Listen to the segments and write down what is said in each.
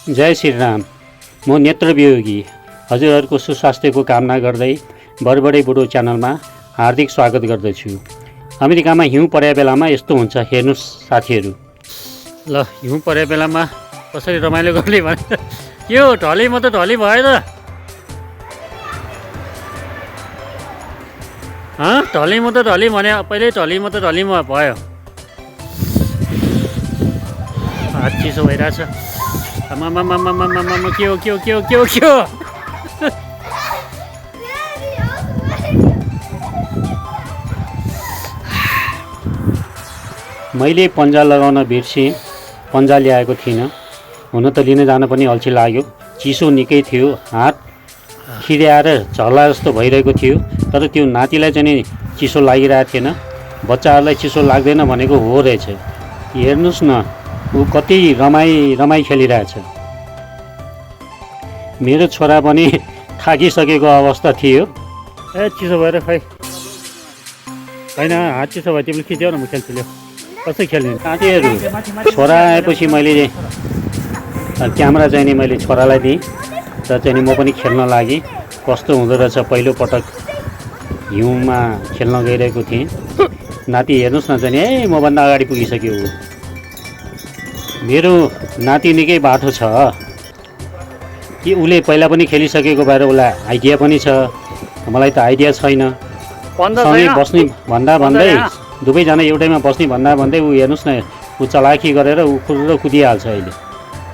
जय श्रीराम। म नेत्रवियोगी हजुरहरूको सुस्वास्थ्यको कामना गर्दै बडबडे बुढो च्यानलमा हार्दिक स्वागत गर्दछु। अमेरिकामा हिउँ परेको बेलामा यस्तो हुन्छ, हेर्नुहोस् साथीहरू। ल हिउँ परेको बेलामा कसरी रमाइलो गर्ने भने के हो, ढली म त ढली भयो त। ढली म त ढली भने पहिल्यै ढली म त ढली भयो। हात चिसो भइरहेछ। के हो मैले पन्जा लगाउन बिर्सेँ, पन्जा ल्याएको थिइनँ। हुन त लिन जान पनि अल्छी लाग्यो, चिसो निकै थियो, हात खिर्याएर झर्ला जस्तो भइरहेको थियो। तर त्यो नातिलाई चाहिँ नि चिसो लागिरहेको थिएन। बच्चाहरूलाई चिसो लाग्दैन भनेको हो रहेछ। हेर्नुहोस् न, ऊ कति रमाई खेलिरहेछ। मेरो छोरा पनि थाकिसकेको अवस्था थियो। चिसो भएर खै होइन, हात चिसो भयो, तिमीले खिच्यौ न, म खेल्छु। ल्याऊ, कसै खेल्ने साथीहरू। छोरा आएपछि मैले क्यामेरा चाहिँ नि मैले छोरालाई दिएँ र चाहिँ नि म पनि खेल्न लागेँ। कस्तो हुँदो रहेछ, पहिलोपटक हिउँमा खेल्न गइरहेको थिएँ। नाति हेर्नुहोस् न, चाहिँ नि मभन्दा अगाडि पुगिसक्यो। मेरो नाति निकै बाठो छ कि उसले पहिला पनि खेलिसकेको भएर उसलाई आइडिया पनि छ। मलाई त आइडिया छैन। सँगै बस्ने भन्दा भन्दै दुवैजना एउटैमा बस्ने भन्दा भन्दै ऊ हेर्नुहोस् न, ऊ चलाखी गरेर ऊ खुर्र कुदिहाल्छ अहिले।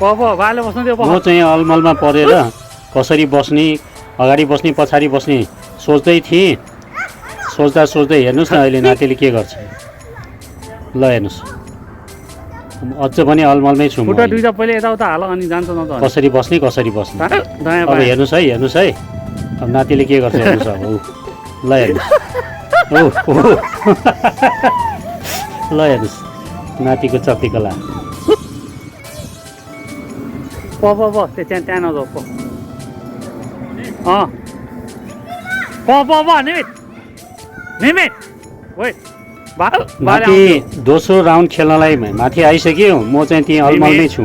म चाहिँ अलमलमा परेर कसरी बस्ने, अगाडि बस्ने पछाडि बस्ने सोच्दै थिएँ। सोच्दा हेर्नुहोस् न अहिले नातिले के गर्छ। ल हेर्नुहोस्, अझ पनि अलमलमै छु। कसरी बस्ने अब हेर्नुहोस् है, अब नातिले के गर्छ हेर्नुहोस्। अब ल हेर्नुहोस्, ल हेर्नुहोस् नातिको चत्तिकला। माथि दोस्रो राउन्ड खेल्नलाई माथि आइसक्यो। म चाहिँ त्यहीँ अलमलमै छु।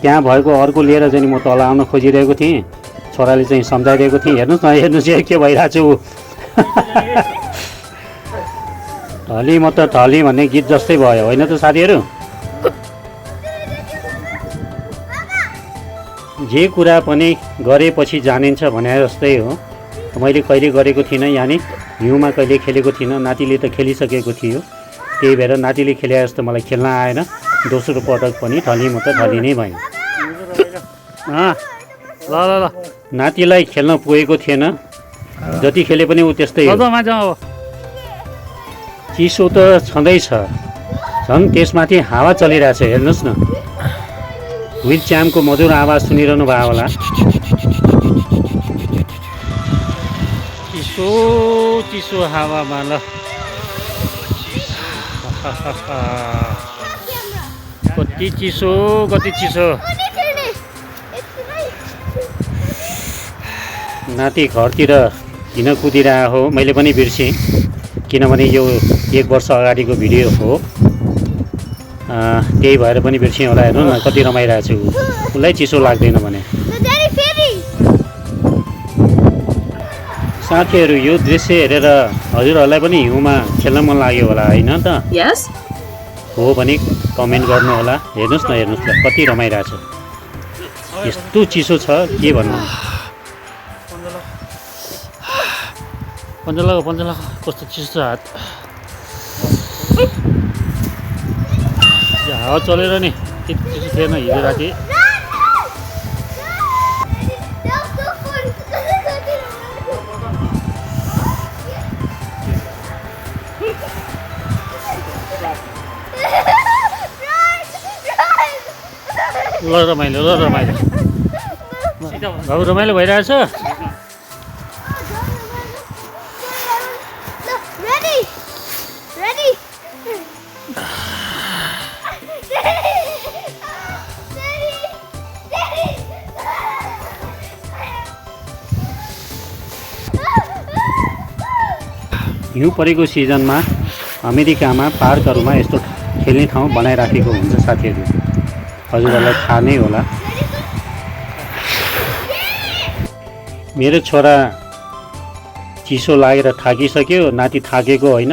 त्यहाँ भएको अर्को लिएर चाहिँ म तल आउन खोजिरहेको थिएँ। छोराले चाहिँ सम्झाइरहेको थिएँ। हेर्नुहोस् न, हेर्नुहोस् के भइरहेको छु। ढली म त ढली भन्ने गीत जस्तै भयो होइन त साथीहरू। जे कुरा पनि गरेपछि जानिन्छ भने जस्तै हो। मैले कहिले गरेको थिइनँ, यानि हिउँमा कहिले खेलेको थिइनँ। नातिले त खेलिसकेको थियो, त्यही भएर नातिले खेले जस्तो मलाई खेल्न आएन। दोस्रो पटक पनि ढली म त ढली नै भएँ। ल नातिलाई खेल्न पुगेको थिएन, जति खेले पनि ऊ त्यस्तै हो। चिसो त छँदैछ, झन् त्यसमाथि हावा चलिरहेछ। हेर्नुहोस् न, व्हिल च्याम्पको मधुर आवाज सुनिरहनु भयो होला। चिसो हावामा ल कति चिसो। नाति घरतिर किन कुदिरहेको हो मैले पनि बिर्सेँ, किनभने यो 1 वर्ष अगाडिको भिडियो हो। त्यही भएर पनि बिर्सेँ होला। हेर्नु न कति रमाइरहेको छु, उसलाई चिसो लाग्दैन भने। साथीहरू, यो दृश्य हेरेर हजुरहरूलाई पनि हिउँमा खेल्न मन लाग्यो होला होइन त? हो भने कमेन्ट गर्नु होला। हेर्नुहोस् न, हेर्नुहोस् न कति रमाइरहेछ। यस्तो चिसो छ के भन्नु। पन्जा लगा कस्तो चिसो छ हात। हावा चलेर नि त्यति चिसो थिएन हिजो राति। ल रमाइलो भइरहेछ। हिउँ परेको सिजनमा अमेरिकामा पार्कहरूमा यस्तो खेल्ने ठाउँ बनाइराखेको हुन्छ साथीहरू। हजुरहरूलाई थाहा नै होला। मेरो छोरा चिसो लागेर थाकिसक्यो, नाति थाकेको होइन।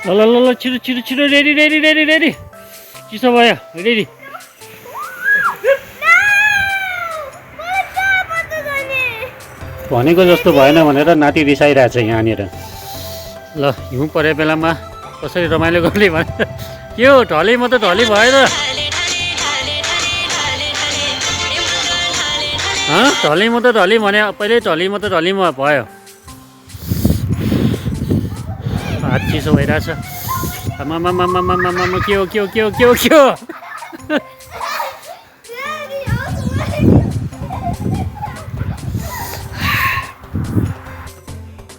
ल ल ल छिटो छिटो छिटो रेडी रेडी रेडी रेडी, चिसो भयो रेडी। भनेको जस्तो भएन भनेर नाति रिसाइरहेछ यहाँनिर। ल हिउँ परे बेलामा कसरी रमाइलो गर्ने भनेर के हो, ढले म त ढले भएर ढली म त ढली भने पहिल्यै ढली म त ढली म भयो। हात चिसो भइरहेछ। आमामामामामामा के हो के हो के हो के हो के हो।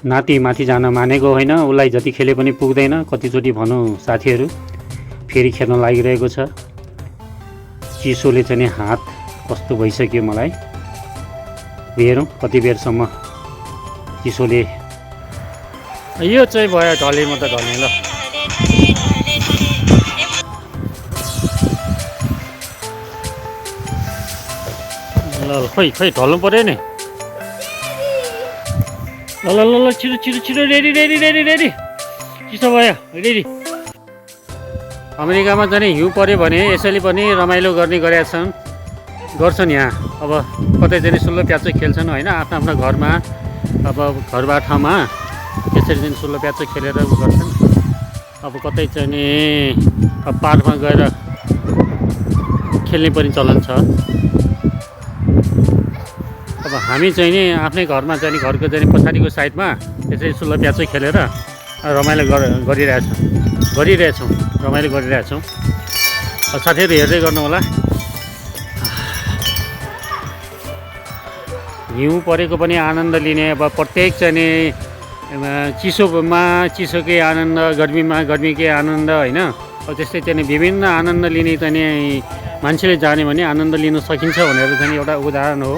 नाति माथि जान मानेको होइन, उसलाई जति खेले पनि पुग्दैन। कतिचोटि भनौँ साथीहरू, फेरि खेल्न लागिरहेको छ। चिसोले चाहिँ नि हात कस्तो भइसक्यो मलाई। हेरौँ कति बेरसम्म चिसोले। यो चाहिँ भयो ढले म त ढल्ने। ल ल खोइ खोइ ढल्नु पऱ्यो नि। ल ल ल छिटो छिटो छिटो रेडी रेडी रेडी रेडी, चिसो भयो रेडी। अमेरिकामा चाहिँ हिउँ पऱ्यो भने यसैले पनि रमाइलो गर्ने गर्छन् यहाँ। अब कतै चाहिँ सुल्लो प्याचो खेल्छन् होइन, आफ्नो आफ्नो घरमा, अब घरबाटमा त्यसरी चाहिँ सुल्लो प्याचो खेलेर गर्छन्। अब कतै चाहिँ नि पार्कमा गएर खेल्ने पनि चलन छ। अब हामी चाहिँ नि आफ्नै घरमा चाहिँ नि घरको चाहिँ पछाडिको साइडमा त्यसरी सुल्लो प्याचो खेलेर रमाइलो गरिरहेछौँ रमाइलो गरिरहेछौँ। साथीहरू हेर्दै गर्नु होला। हिउँ परेको पनि आनन्द लिने, अब प्रत्येक चाहिँ नि चिसोमा चिसोकै आनन्द, गर्मीमा गर्मीकै आनन्द होइन। अब त्यस्तै चाहिँ विभिन्न आनन्द लिने चाहिँ नि मान्छेले जाने भने आनन्द लिन सकिन्छ भनेर चाहिँ एउटा उदाहरण हो।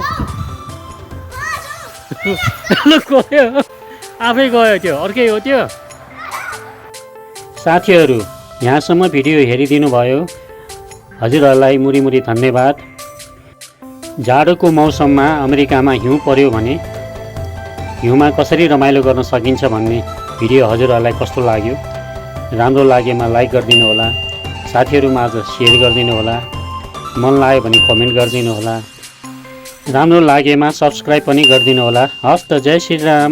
गयो आफै गयो, त्यो अर्कै हो त्यो। साथीहरू यहाँसम्म भिडियो हेरिदिनु भयो, हजुरहरूलाई मुरी मुरी धन्यवाद। जाडोको मौसममा अमेरिकामा हिउँ पर्यो भने हिउँमा कसरी रमाइलो गर्न सकिन्छ भन्ने भिडियो हजुरहरूलाई कस्तो लाग्यो, राम्रो लागेमा लाइक गरिदिनु होला, साथीहरूमाझ सेयर गरिदिनु होला, मन लाग्यो भने कमेन्ट गरिदिनु होला, राम्रो लागेमा सब्सक्राइब पनि गरिदिनु होला। हस् त, जय श्री राम।